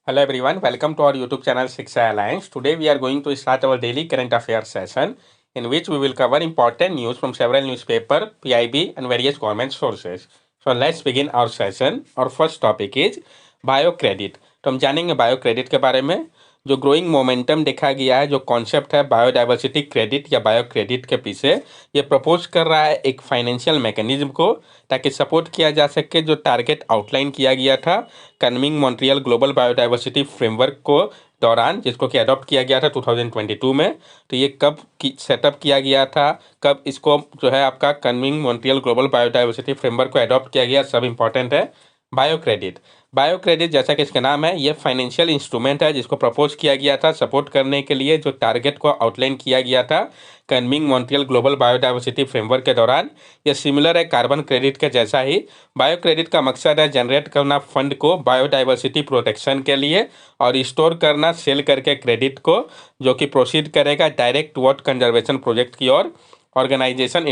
Hello everyone, welcome to our YouTube channel Shiksha Alliance. Today we are going to start our daily current affairs session in which we will cover important news from several newspaper, PIB and various government sources. So let's begin our session. Our first topic is बायोक्रेडिट। तो हम जानेंगे बायोक्रेडिट के बारे में। जो growing momentum देखा गया है, जो कॉन्सेप्ट है बायोडाइवर्सिटी क्रेडिट या बायोक्रेडिट के पीछे, ये प्रपोज कर रहा है एक फाइनेंशियल मैकेनिज्म को ताकि सपोर्ट किया जा सके जो टारगेट आउटलाइन किया गया था कन्मिंग मॉन्ट्रियल ग्लोबल बायोडाइवर्सिटी फ्रेमवर्क को दौरान, जिसको कि अडॉप्ट किया गया था 2022 में। तो ये कब सेटअप किया गया था, कब इसको जो है आपका कन्मिंग मॉन्ट्रियल ग्लोबल बायोडाइवर्सिटी फ्रेमवर्क को अडॉप्ट किया गया, सब इंपॉर्टेंट है। बायोक्रेडिट जैसा कि इसका नाम है, ये फाइनेंशियल इंस्ट्रूमेंट है जिसको प्रपोज किया गया था सपोर्ट करने के लिए जो टारगेट को आउटलाइन किया गया था कन्मिंग मॉन्ट्रियल ग्लोबल बायोडाइवर्सिटी फ्रेमवर्क के दौरान। ये सिमिलर है कार्बन क्रेडिट के जैसा ही। बायोक्रेडिट का मकसद है जनरेट करना फंड को बायोडाइवर्सिटी प्रोटेक्शन के लिए और स्टोर करना सेल करके क्रेडिट को, जो कि प्रोसीड करेगा डायरेक्ट टुवर्ड कंजर्वेशन प्रोजेक्ट की ओर। ऑर्गेनाइजेशन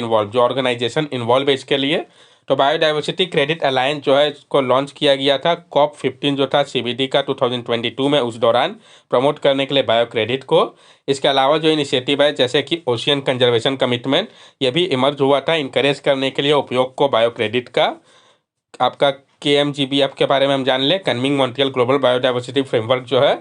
इन्वॉल्व है इसके लिए। तो बायोडाइवर्सिटी क्रेडिट अलायंस जो है इसको लॉन्च किया गया था COP15 जो था CBD का 2022 में, उस दौरान प्रमोट करने के लिए बायो क्रेडिट को। इसके अलावा जो इनिशिएटिव है जैसे कि ओशियन कंजर्वेशन कमिटमेंट, ये भी इमर्ज हुआ था इनकरेज करने के लिए उपयोग को बायो क्रेडिट का। आपका KMGBF के बारे में हम जान लें, कन्मिंग मॉन्ट्रियल ग्लोबल बायोडाइवर्सिटी फ्रेमवर्क जो है।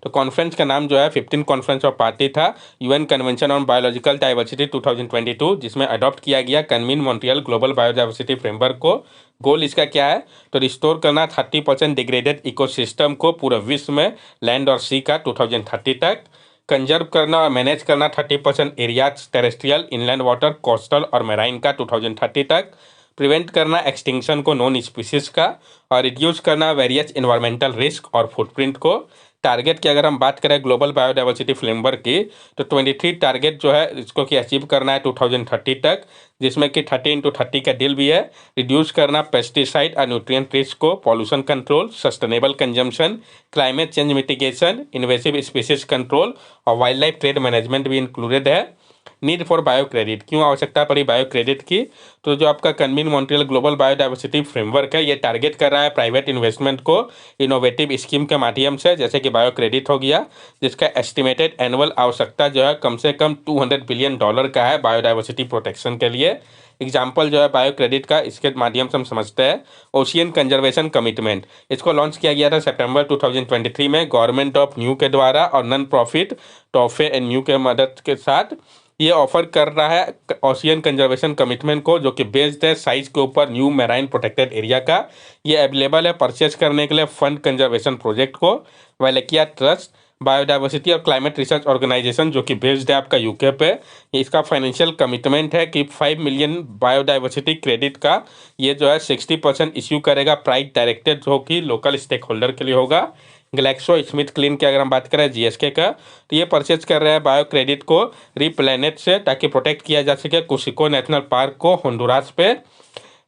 तो कॉन्फ्रेंस का नाम जो है 15 कॉन्फ्रेंस ऑफ पार्टी था UN convention on biological diversity 2022, जिसमें अडॉप्ट किया गया कन्मिंग मॉन्ट्रियल ग्लोबल बायोडाइवर्सिटी फ्रेमवर्क को। गोल इसका क्या है, तो रिस्टोर करना 30% डिग्रेडेड इकोसिस्टम को पूरे विश्व में लैंड और सी का 2030 तक। कंजर्व करना और मैनेज करना 30% area terrestrial, inland water, coastal और मेराइन का 2030 तक। प्रिवेंट करना एक्सटिंक्शन को नॉन स्पीसीज का और रिड्यूस करना वेरियस इन्वायरमेंटल रिस्क और फुटप्रिंट को। टारगेट की अगर हम बात करें ग्लोबल बायोडाइवर्सिटी फ्रेमवर्क की, तो 23 टारगेट जो है इसको कि अचीव करना है 2030 तक, जिसमें कि 30x30 का डील भी है। रिड्यूस करना पेस्टिसाइड और न्यूट्रिएंट रिस्क को, pollution control, sustainable consumption, climate change mitigation, invasive species control और वाइल्ड लाइफ ट्रेड मैनेजमेंट भी इंक्लूडेड है। नीड फॉर बायो क्रेडिट, क्यों आवश्यकता पड़ी बायो क्रेडिट की, तो जो आपका कन्मिंग मॉन्ट्रियल ग्लोबल बायोडाइवर्सिटी फ्रेमवर्क है ये टारगेट कर रहा है प्राइवेट इन्वेस्टमेंट को इनोवेटिव स्कीम के माध्यम से, जैसे कि बायो क्रेडिट हो गया, जिसका एस्टिमेटेड एनुअल आवश्यकता जो है कम से कम $200 बिलियन का है बायोडाइवर्सिटी प्रोटेक्शन के लिए। एग्जाम्पल जो है बायो क्रेडिट का, इसके माध्यम से हम समझते हैं ओशियन कंजर्वेशन कमिटमेंट। इसको लॉन्च किया गया था सितंबर 2023 में गवर्नमेंट ऑफ न्यू के द्वारा और नॉन प्रॉफिट टॉफे एंड न्यू के मदद के साथ। ये ऑफर कर रहा है ओशियन कंजर्वेशन कमिटमेंट को, जो कि बेस्ड है साइज के ऊपर न्यू मैराइन प्रोटेक्टेड एरिया का। ये अवेलेबल है परचेज करने के लिए फंड कंजर्वेशन प्रोजेक्ट को। वैलेकिया ट्रस्ट बायोडाइवर्सिटी और क्लाइमेट रिसर्च ऑर्गेनाइजेशन, जो कि बेस्ड है आपका यूके पे, इसका फाइनेंशियल कमिटमेंट है कि 5 मिलियन बायोडाइवर्सिटी क्रेडिट का ये जो है 60% इश्यू करेगा प्राइस डायरेक्टेड, जो कि लोकल स्टेक होल्डर के लिए होगा। ग्लैक्सो स्मिथ क्लीन की अगर हम बात करें GSK का, तो ये परचेज कर रहे हैं बायो क्रेडिट को रिप्लेनेट से ताकि प्रोटेक्ट किया जा सके कुशिको नेशनल पार्क को होंडुरास पे।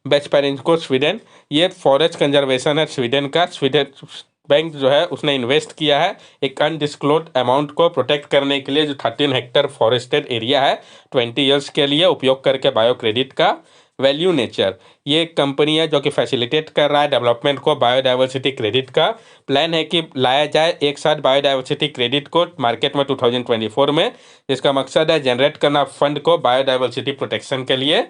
बेचपेरिन को स्वीडन, ये फॉरेस्ट कंजर्वेशन है स्वीडन का। स्वीडन बैंक जो है उसने इन्वेस्ट किया है एक अनडिस्क्लोज अमाउंट को प्रोटेक्ट करने के लिए, जो 13 हेक्टर फॉरेस्टेड एरिया है 20 ईयर्स के लिए उपयोग करके बायो क्रेडिट का। वैल्यू नेचर, ये एक कंपनी है जो कि फैसिलिटेट कर रहा है डेवलपमेंट को बायोडाइवर्सिटी क्रेडिट का। प्लान है कि लाया जाए एक साथ बायोडाइवर्सिटी क्रेडिट को मार्केट में 2024 में, जिसका मकसद है जनरेट करना फंड को बायोडाइवर्सिटी प्रोटेक्शन के लिए।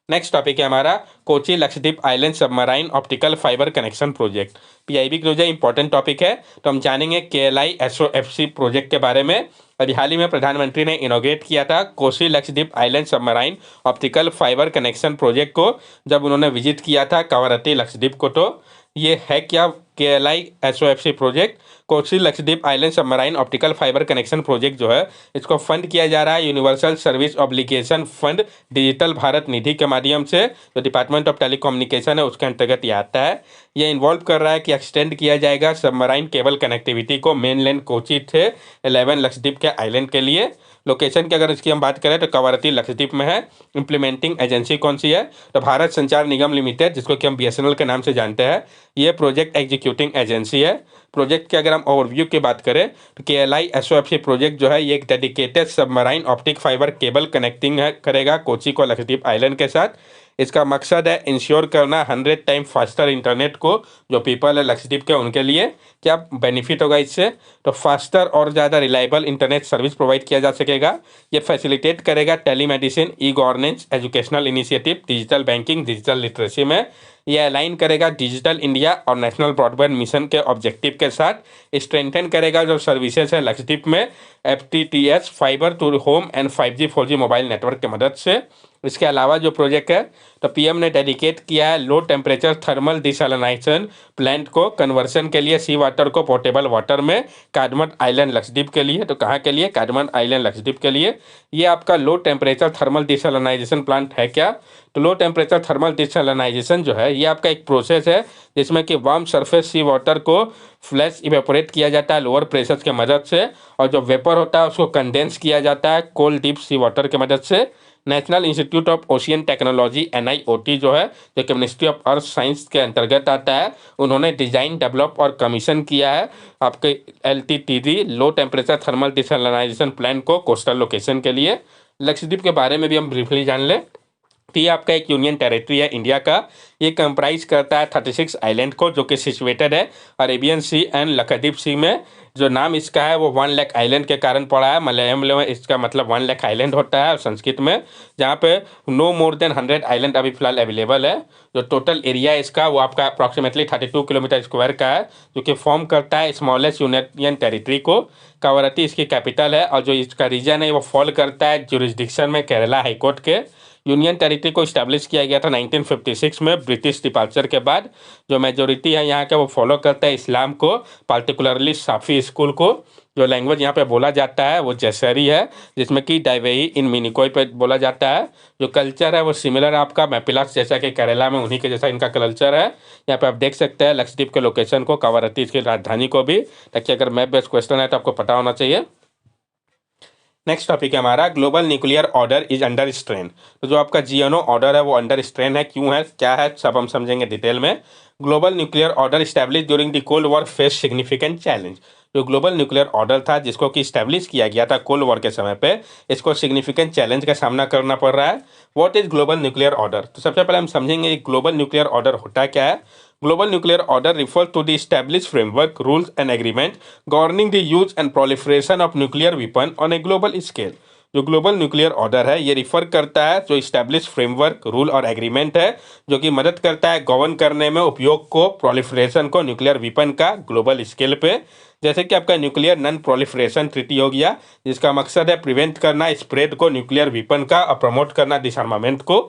नेक्स्ट टॉपिक है हमारा Kochi Lakshadweep island submarine optical fibre connection project. PIB का जो इंपॉर्टेंट टॉपिक है, तो हम जानेंगे KLI SOFC प्रोजेक्ट के बारे में। अभी हाल ही में प्रधानमंत्री ने इनोग्रेट किया था Kochi Lakshadweep island submarine optical fibre connection project को, जब उन्होंने विजिट किया था कवरत्ती लक्षद्वीप को। तो ये है क्या KLI SOFC प्रोजेक्ट, Kochi Lakshadweep island submarine optical fibre connection project जो है इसको फंड किया जा रहा है universal service obligation fund digital Bharat Nidhi के माध्यम से, जो डिपार्टमेंट ऑफ टेलीकम्युनिकेशन है उसके अंतर्गत ये आता है। ये इन्वॉल्व कर रहा है कि एक्सटेंड किया जाएगा सबमराइन केबल कनेक्टिविटी को मेनलैंड कोची थे 11 लक्षद्वीप के आइलैंड के लिए। लोकेशन की अगर इसकी हम बात करें तो कवरत्ती लक्षद्वीप में है। इम्प्लीमेंटिंग एजेंसी कौन सी है, तो भारत संचार निगम लिमिटेड, जिसको कि हम BSNL के नाम से जानते हैं, ये प्रोजेक्ट एग्जीक्यूटिंग एजेंसी है। प्रोजेक्ट की अगर हम ओवरव्यू की बात करें तो KLI SOFC प्रोजेक्ट जो है ये एक dedicated submarine optic fibre cable connecting करेगा कोची को लक्षद्वीप आइलैंड के साथ। इसका मकसद है इंश्योर करना 100 टाइम फास्टर इंटरनेट को जो पीपल है लक्षद्वीप के उनके लिए। क्या बेनिफिट होगा इससे? तो फास्टर और ज़्यादा रिलायबल इंटरनेट सर्विस प्रोवाइड किया जा सकेगा। ये फैसिलिटेट करेगा telemedicine, e governance, educational initiative, digital banking, digital literacy में। यह अलाइन करेगा डिजिटल इंडिया और नेशनल ब्रॉडबैंड मिशन के ऑब्जेक्टिव के साथ। स्ट्रेंथन करेगा जो सर्विसेज है लक्षद्वीप में FTTH, fiber to home and 5G 4G mobile network की मदद से। इसके अलावा जो प्रोजेक्ट है तो पीएम ने डेडिकेट किया है low temperature thermal desalination plant को कन्वर्सन के लिए सी वाटर को पोर्टेबल वाटर में काडमन आइलैंड लक्षद्वीप के लिए। तो कहाँ के लिए? काडमन आइलैंड लक्षद्वीप के लिए। ये आपका low temperature thermal desalination plant है क्या? तो लो टेम्परेचर थर्मल डिसैलिनेशन जो है ये आपका एक प्रोसेस है जिसमें कि वार्म सरफेस सी वाटर को फ्लैश इवेपोरेट किया जाता है लोअर प्रेशर की मदद से, और जो वेपर होता है उसको कंडेंस किया जाता है कोल्ड डीप सी वाटर की मदद से। National institute of ocean technology NIOT जो है जो कि मिनिस्ट्री ऑफ अर्थ साइंस के अंतर्गत आता है, उन्होंने डिजाइन, डेवलप और कमीशन किया है आपके LTTD low temperature thermal desalination plant को कोस्टल लोकेशन के लिए। लक्षद्वीप के बारे में भी हम ब्रीफली जान लें। तो ये आपका एक यूनियन टेरिटरी है इंडिया का। ये कंप्राइज करता है 36 आइलैंड को जो कि सिचुएटेड है अरेबियन सी एंड लक्षद्वीप सी में। जो नाम इसका है वो 1 लाख आइलैंड के कारण पड़ा है। मलयालम में इसका मतलब 1 लाख आइलैंड होता है और संस्कृत में, जहाँ पे नो मोर देन 100 आइलैंड अभी फिलहाल अवेलेबल है। जो टोटल एरिया है इसका वो आपका अप्रॉक्सीमेटली 32 किलोमीटर स्क्वायर का है, जो कि फॉर्म करता है स्मॉलेस्ट यूनियन टेरिटरी को। कावरत्ती इसकी कैपिटल है और जो इसका रीजन है वो फॉल करता है जुरिस्डिक्शन में केरला हाईकोर्ट के। यूनियन टेरिटरी को इस्टेब्लिश किया गया था 1956 में ब्रिटिश डिपार्चर के बाद। जो मेजोरिटी है यहाँ के वो फॉलो करता है इस्लाम को, पार्टिकुलरली साफ़ी स्कूल को। जो लैंग्वेज यहाँ पे बोला जाता है वो जैसरी है, जिसमें कि डाइवेई इन मिनिकोई पे बोला जाता है। जो कल्चर है वो सिमिलर आपका मैपिलास जैसा कि केरला में उन्हीं के जैसा इनका कल्चर है। यहाँ पे आप देख सकते हैं लक्षद्वीप के लोकेशन को, कावरत्ती इसकी राजधानी को भी, ताकि अगर मैप बेस्ड क्वेश्चन है तो आपको पता होना चाहिए। नेक्स्ट टॉपिक है हमारा global nuclear order is under strain. तो जो आपका GNO ऑर्डर है वो अंडर स्ट्रेन है, क्यों है, क्या है, सब हम समझेंगे डिटेल में। Global nuclear order establish during the cold war face significant challenge. जो ग्लोबल न्यूक्लियर ऑर्डर था जिसको कि स्टैब्लिश किया गया था कोल्ड वॉर के समय पे, इसको सिग्निफिकेंट चैलेंज का सामना करना पड़ रहा है। What is global nuclear order? तो सबसे पहले हम समझेंगे ग्लोबल न्यूक्लियर ऑर्डर होता क्या है। Global nuclear order refers to the established framework, rules and agreement governing the use and proliferation of nuclear weapon on a global scale। जो global nuclear order है ये रिफर करता है जो इस्टेब्लिश फ्रेमवर्क, रूल और एग्रीमेंट है जो कि मदद करता है गवर्न करने में उपयोग को, प्रोलिफरेशन को न्यूक्लियर वेपन का ग्लोबल स्केल पे। जैसे कि आपका न्यूक्लियर नॉन प्रोलिफरेशन ट्रीटी हो गया, जिसका मकसद है प्रिवेंट करना स्प्रेड को न्यूक्लियर वेपन का और प्रमोट करना डिसआर्मामेंट को।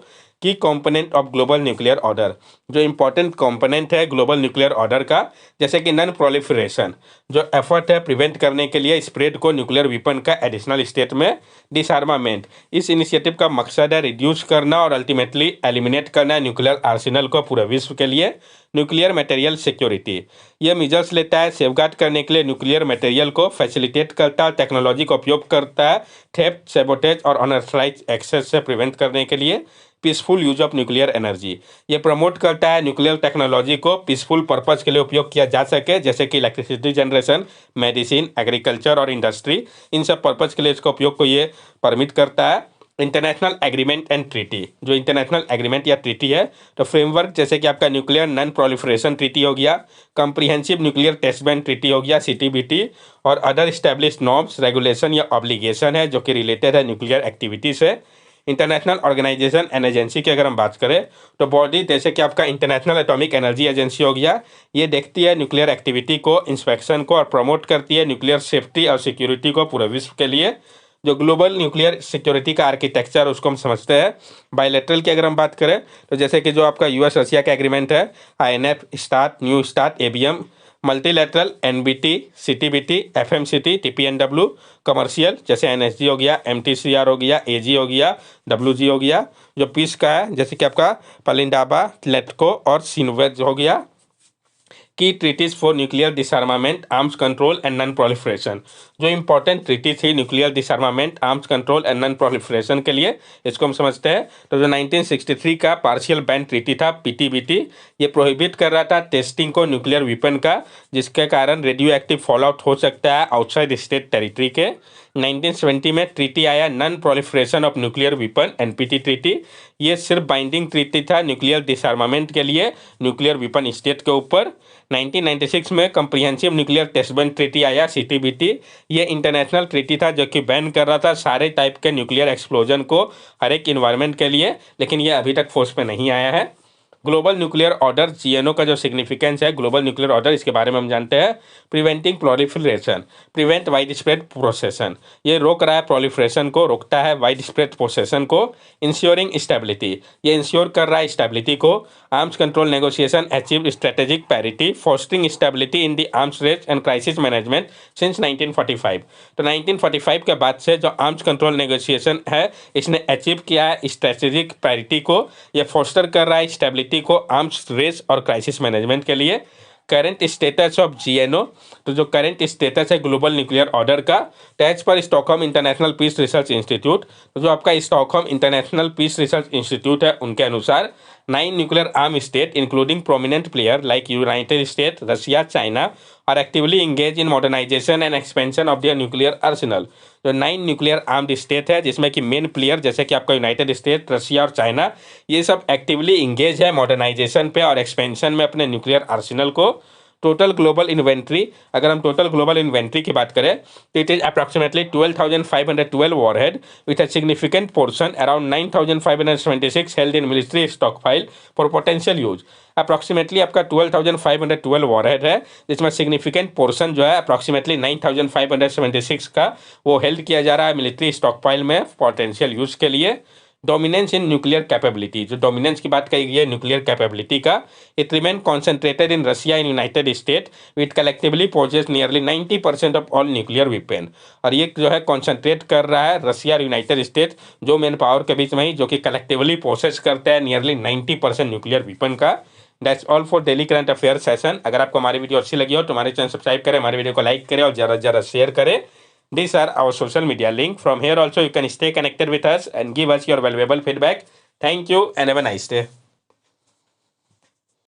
की component of global nuclear order, जो इंपॉर्टेंट कंपोनेंट है ग्लोबल न्यूक्लियर ऑर्डर का, जैसे कि नॉन प्रोलिफरेशन जो एफर्ट है प्रिवेंट करने के लिए स्प्रेड को न्यूक्लियर वेपन का एडिशनल स्टेट में। डिसआर्मामेंट, इस इनिशिएटिव का मकसद है रिड्यूस करना और अल्टीमेटली एलिमिनेट करना न्यूक्लियर आर्सेनल को पूरे विश्व के लिए। न्यूक्लियर मटेरियल सिक्योरिटी, यह मेजर्स लेता है सेफगार्ड करने के लिए न्यूक्लियर मटेरियल को, फैसिलिटेट करता है टेक्नोलॉजी का उपयोग करता है थेफ्ट, सैबोटेज और अनऑथराइज्ड एक्सेस से प्रिवेंट करने के लिए। Peaceful use of nuclear energy, ये प्रमोट करता है न्यूक्लियर टेक्नोलॉजी को पीसफुल पर्पस के लिए उपयोग किया जा सके, जैसे कि इलेक्ट्रिसिटी जनरेशन, मेडिसिन, एग्रीकल्चर और इंडस्ट्री, इन सब पर्पस के लिए इसका उपयोग को ये परमिट करता है। इंटरनेशनल एग्रीमेंट एंड ट्रीटी, जो इंटरनेशनल एग्रीमेंट या ट्रीटी है तो फ्रेमवर्क जैसे कि आपका न्यूक्लियर नॉन प्रोलिफरेशन ट्रीटी हो गया, comprehensive nuclear test ban treaty हो गया CTBT, और अदर स्टैब्लिश नॉर्म्स, रेगुलेशन या ऑब्लिगेशन है जो कि रिलेटेड है न्यूक्लियर एक्टिविटी से। इंटरनेशनल ऑर्गेनाइजेशन एंड एजेंसी की अगर हम बात करें तो बॉडी जैसे कि आपका इंटरनेशनल एटॉमिक एनर्जी एजेंसी हो गया, ये देखती है न्यूक्लियर एक्टिविटी को, इंस्पेक्शन को और प्रमोट करती है न्यूक्लियर सेफ्टी और सिक्योरिटी को पूरे विश्व के लिए। जो ग्लोबल न्यूक्लियर सिक्योरिटी का आर्किटेक्चर उसको हम समझते हैं। बायलैटरल की अगर हम बात करें तो जैसे कि जो आपका US रशिया का एग्रीमेंट है, INF, start, new start, ABM, multilateral, NBT, CTBT, FMCT, TPNW, commercial जैसे NSG हो गया, MTCR हो गया, AG हो गया, WG हो गया। जो पीस का है जैसे कि आपका पलिंडाबा, लेटको और सिनवेज हो गया। की treaties for nuclear disarmament, arms control and non proliferation, जो इंपॉर्टेंट ट्रीटी थी nuclear disarmament, arms control and non proliferation के लिए, इसको हम समझते हैं। तो जो 1963 का पार्शियल बैन ट्रीटी था PTBT, ये प्रोहिबिट कर रहा था टेस्टिंग को न्यूक्लियर वेपन का, जिसके कारण रेडियो एक्टिव फॉलआउट हो सकता है आउटसाइड स्टेट टेरिटरी के। 1970 में ट्रीटी आया non proliferation of nuclear weapon, NPT treaty, ये सिर्फ बाइंडिंग ट्रीटी था न्यूक्लियर डिसआर्मामेंट के लिए न्यूक्लियर वेपन स्टेट के ऊपर। 1996 में comprehensive nuclear test ban treaty आया, CTBT। ये इंटरनेशनल ट्रीटी था जो कि बैन कर रहा था सारे टाइप के न्यूक्लियर एक्सप्लोजन को हर एक इन्वायरमेंट के लिए, लेकिन ये अभी तक फोर्स पे नहीं आया है। ग्लोबल न्यूक्लियर ऑर्डर, GNO का जो सिग्निफिकेंस है ग्लोबल न्यूक्लियर ऑर्डर, इसके बारे में हम जानते हैं। Preventing proliferation, prevent wide spread प्रोसेसन, ये रोक रहा है प्रोलिफरेशन को, रोकता है वाइड स्प्रेड प्रोसेसन को। इंश्योरिंग स्टेबिलिटी, ये इंश्योर कर रहा है स्टेबिलिटी को। Arms control negotiation achieve strategic parity, fostering stability in the arms race and crisis management since 1945। तो 1945 के बाद से जो आर्म्स कंट्रोल नेगोशिएशन है इसने अचीव किया है स्ट्रेटेजिक पैरिटी को, ये फोस्टर कर रहा है स्टेबिलिटी को आर्म्स रेस और क्राइसिस मैनेजमेंट के लिए। करंट स्टेटस ऑफ GNO, तो जो करंट स्टेटस है ग्लोबल न्यूक्लियर ऑर्डर का, टैच पर Stockholm international peace research institute, तो जो आपका Stockholm international peace research institute है उनके अनुसार 9 nuclear arm state including prominent player like United State, Russia, China are actively engage in modernization and expansion of their nuclear arsenal. जो 9 nuclear armed state है जिसमें कि मेन प्लेयर जैसे कि आपका यूनाइटेड स्टेट, रशिया और चाइना, ये सब एक्टिवली इंगेज है मॉडर्नाइजेशन पे और एक्सपेंशन में अपने न्यूक्लियर आर्सेनल को। टोटल ग्लोबल इन्वेंट्री, अगर हम टोटल ग्लोबल इन्वेंट्री की बात करें तो it is approximately 12,512 warhead with a significant portion around 9,576 held in military stock file for potential use. Approximately आपका 12,512 वॉरहेड है जिसमें सिग्निफिकेंट पोर्शन जो है अप्रॉक्सीमेटली 9,576 का वो हेल्ड किया जा रहा है मिलिट्री स्टॉक फाइल में पोटेंशियल यूज के लिए। डोमिनेंस इन न्यूक्लियर कैपेबिलिटी, जो डोमिनेंस की बात कही गई है न्यूक्लियर कैपेबिलिटी का, it remain concentrated in Russia and United State with collectively possess nearly 90% of all nuclear weapon. और ये जो है कॉन्सेंट्रेट कर रहा है रशिया और यूनाइटेड स्टेट जो मेन पावर के बीच में ही, जो कि कलेक्टिवली पोसेस करते हैं नियरली 90% न्यूक्लियर वेपन का। That's all for daily current affair session. अगर आपको हमारी वीडियो अच्छी लगी हो तो हमारे चैनल सब्सक्राइब करें, हमारी वीडियो को लाइक करें और ज़्यादा से ज़्यादा शेयर करें। These are our social media link. From here also you can stay connected with us and give us your valuable feedback. Thank you and have a nice day.